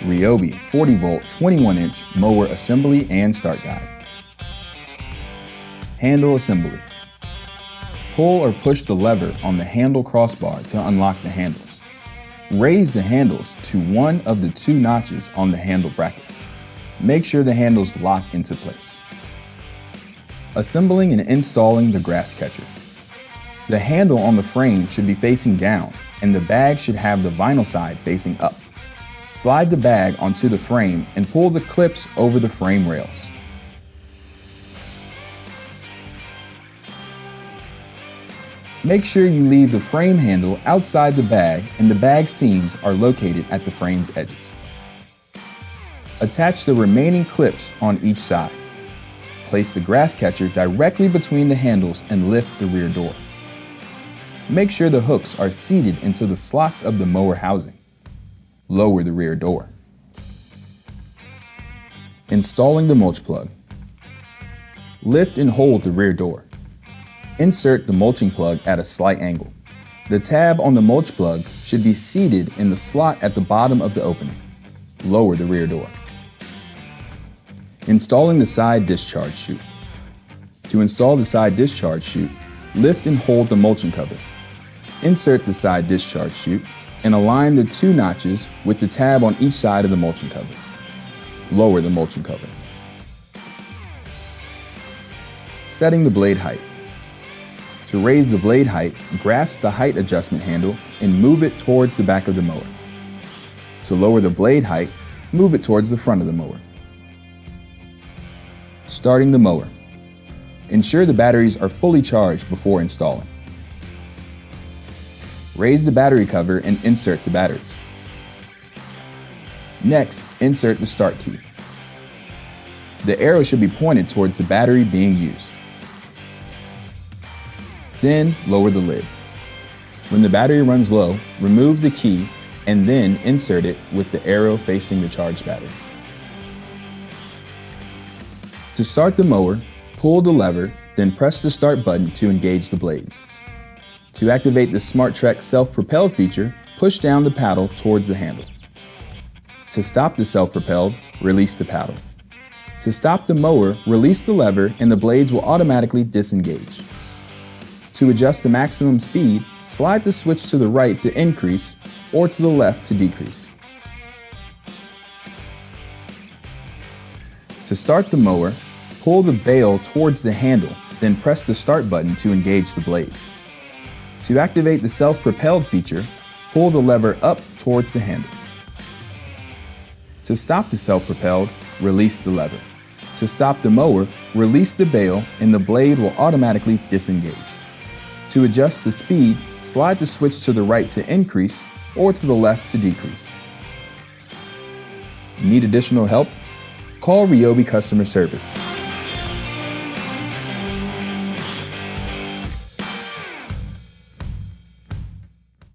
RYOBI 40-volt 21-inch mower assembly and start guide. Handle assembly. Pull or push the lever on the handle crossbar to unlock the handles. Raise the handles to one of the two notches on the handle brackets. Make sure the handles lock into place. Assembling and installing the grass catcher. The handle on the frame should be facing down and the bag should have the vinyl side facing up. Slide the bag onto the frame and pull the clips over the frame rails. Make sure you leave the frame handle outside the bag and the bag seams are located at the frame's edges. Attach the remaining clips on each side. Place the grass catcher directly between the handles and lift the rear door. Make sure the hooks are seated into the slots of the mower housing. Lower the rear door. Installing the mulch plug. Lift and hold the rear door. Insert the mulching plug at a slight angle. The tab on the mulch plug should be seated in the slot at the bottom of the opening. Lower the rear door. Installing the side discharge chute. To install the side discharge chute, lift and hold the mulching cover. Insert the side discharge chute and align the two notches with the tab on each side of the mulching cover. Lower the mulching cover. Setting the blade height. To raise the blade height, grasp the height adjustment handle and move it towards the back of the mower. To lower the blade height, move it towards the front of the mower. Starting the mower. Ensure the batteries are fully charged before installing. Raise the battery cover and insert the batteries. Next, insert the start key. The arrow should be pointed towards the battery being used. Then lower the lid. When the battery runs low, remove the key and then insert it with the arrow facing the charged battery. To start the mower, pull the lever, then press the start button to engage the blades. To activate the SmartTrek Self-Propelled feature, push down the paddle towards the handle. To stop the Self-Propelled, release the paddle. To stop the mower, release the lever and the blades will automatically disengage. To adjust the maximum speed, slide the switch to the right to increase or to the left to decrease. To start the mower, pull the bale towards the handle, then press the start button to engage the blades. To activate the self-propelled feature, pull the lever up towards the handle. To stop the self-propelled, release the lever. To stop the mower, release the bale and the blade will automatically disengage. To adjust the speed, slide the switch to the right to increase or to the left to decrease. Need additional help? Call RYOBI customer service